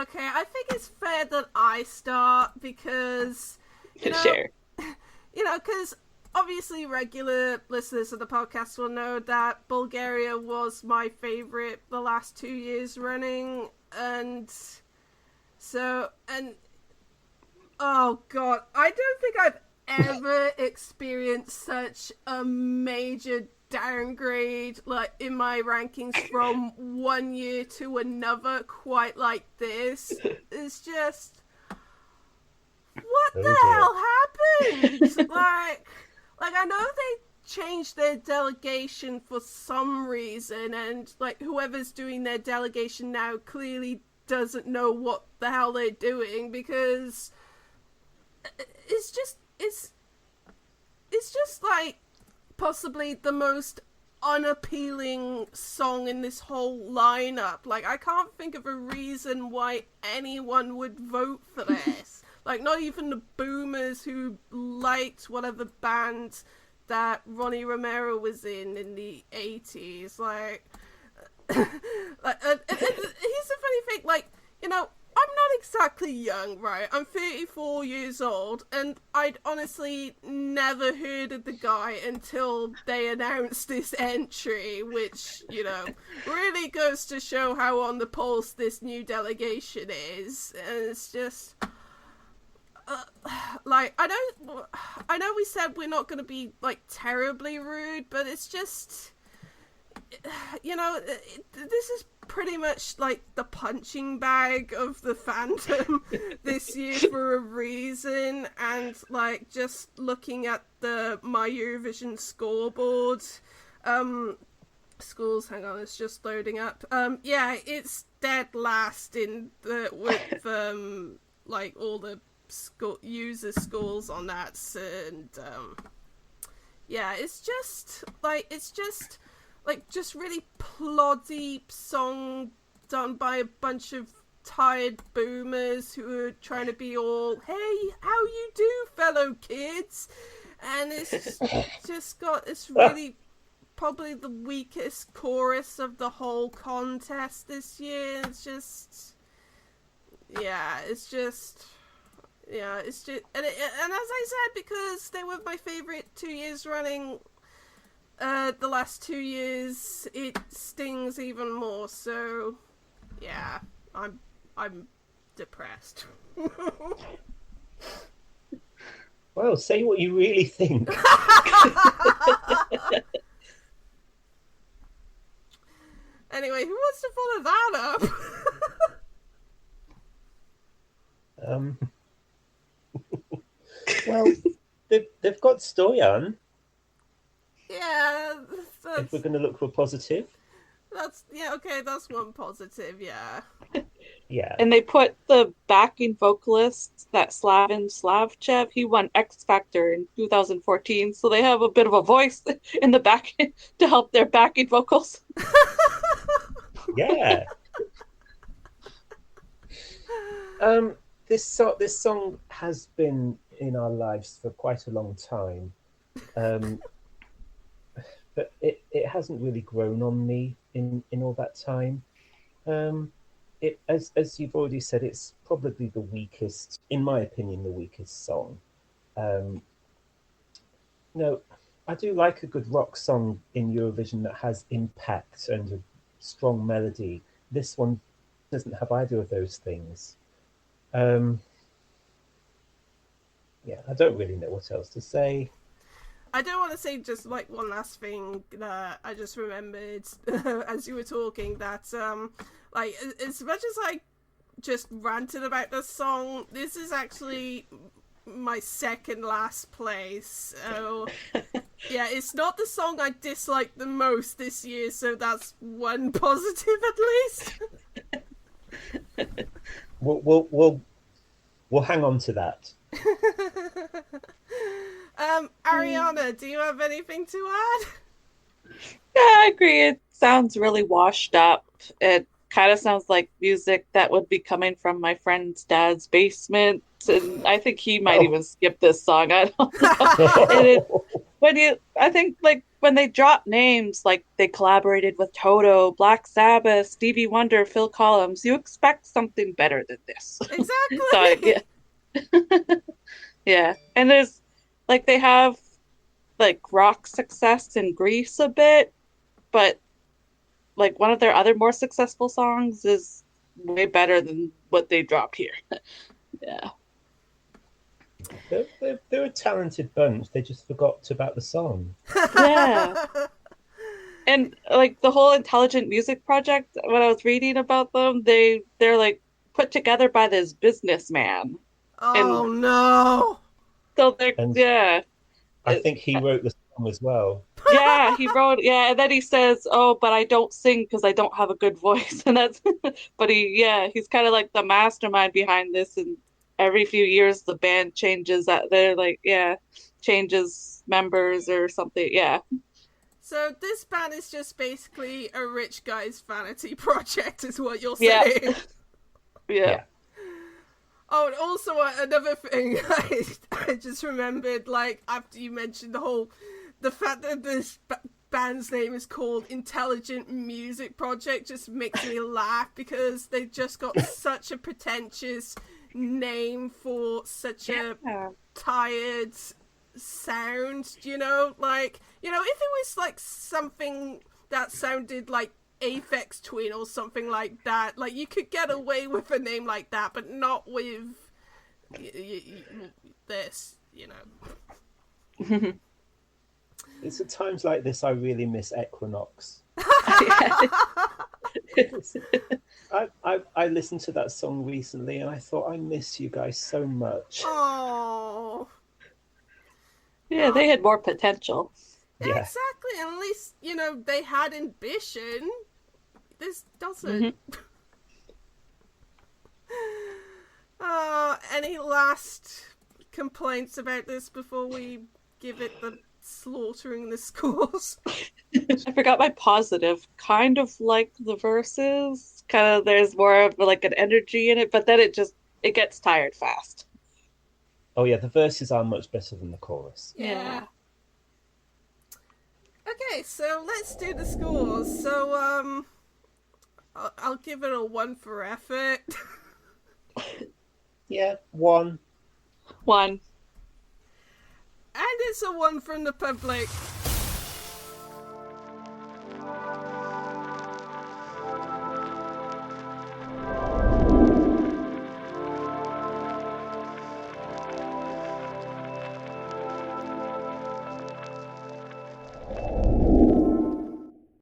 Okay, I think it's fair that I start because, Sure. because obviously regular listeners of the podcast will know that Bulgaria was my favorite the last 2 years running, and oh god, I don't think I've ever experienced such a major downgrade like in my rankings from one year to another quite like this. It's just what Oh the dear. hell happened? like I know they changed their delegation for some reason, and like whoever's doing their delegation now clearly doesn't know what the hell they're doing, because it's just it's just like possibly the most unappealing song in this whole lineup. Like, I can't think of a reason why anyone would vote for this. Like, not even the boomers who liked whatever band that Ronnie Romero was in the 80s. Like, and here's the funny thing, like, I'm not exactly young, right? I'm 34 years old, and I'd honestly never heard of the guy until they announced this entry, which, really goes to show how on the pulse this new delegation is. And it's just, like, I know we said we're not going to be, like, terribly rude, but it's just, this is pretty much like the punching bag of the fandom this year for a reason. And like, just looking at the My Eurovision scoreboard, schools, hang on, it's just loading up. Yeah, it's dead last in the with like all the user scores on that, and yeah, it's just really ploddy song done by a bunch of tired boomers who are trying to be all, hey, how you do, fellow kids? And it's just got, it's really probably the weakest chorus of the whole contest this year. It's just, and as I said, because they were my favorite 2 years running, the last 2 years, it stings even more. So, yeah, I'm depressed. Well, say what you really think. Anyway, who wants to follow that up? Well, they've got Stoyan. Yeah, If we're going to look for positive. that's one positive, yeah. Yeah. And they put the backing vocalist, that Slaven Slavchev, he won X Factor in 2014, so they have a bit of a voice in the back to help their backing vocals. Yeah. This song has been in our lives for quite a long time. But it hasn't really grown on me in all that time. It as you've already said, it's probably the weakest, in my opinion, the weakest song. I do like a good rock song in Eurovision that has impact and a strong melody. This one doesn't have either of those things. Yeah, I don't really know what else to say. I do want to say just like one last thing that I just remembered as you were talking, that like as much as I just ranted about this song, this is actually my second last place. So yeah, it's not the song I disliked the most this year, so that's one positive at least. We'll hang on to that. Ariana, do you have anything to add? Yeah, I agree. It sounds really washed up. It kind of sounds like music that would be coming from my friend's dad's basement, and I think he might even skip this song. I don't know. And I think like when they drop names, like they collaborated with Toto, Black Sabbath, Stevie Wonder, Phil Collins, you expect something better than this. So Exactly. yeah, yeah. And there's like they have like rock success in Greece a bit, but like one of their other more successful songs is way better than what they dropped here. Yeah. They're a talented bunch. They just forgot about the song. Yeah. And like the whole intelligent music project, when I was reading about them, they're like put together by this businessman. Oh And no. so they're And yeah. I think he wrote the song as well. Yeah, he wrote and then he says, "Oh, but I don't sing because I don't have a good voice." And that's but he's kind of like the mastermind behind this and every few years the band changes that they're like, changes members or something. Yeah. So this band is just basically a rich guy's vanity project, is what you're Yeah. saying. Yeah. Yeah. Oh, and also another thing I just remembered, like, after you mentioned the fact that this band's name is called Intelligent Music Project just makes me laugh because they've just got such a pretentious name for such a tired sound, you know? Like, you know, if it was like something that sounded like Aphex Twin or something like that, like you could get away with a name like that, but not with this, you know. It's at times like this I really miss Equinox. I listened to that song recently and I thought I miss you guys so much. Oh. Yeah, they had more potential. Yeah, Yeah. exactly. And at least, you know, they had ambition. This doesn't. Any last complaints about this before we give it the slaughtering the schools? I forgot my positive. Kind of like the verses. Kind of there's more of like an energy in it, but then it gets tired fast. Oh yeah, the verses are much better than the chorus. Yeah. Okay, so let's do the scores. So, I'll give it a 1 for effort. Yeah, 1. 1. And it's a 1 from the public.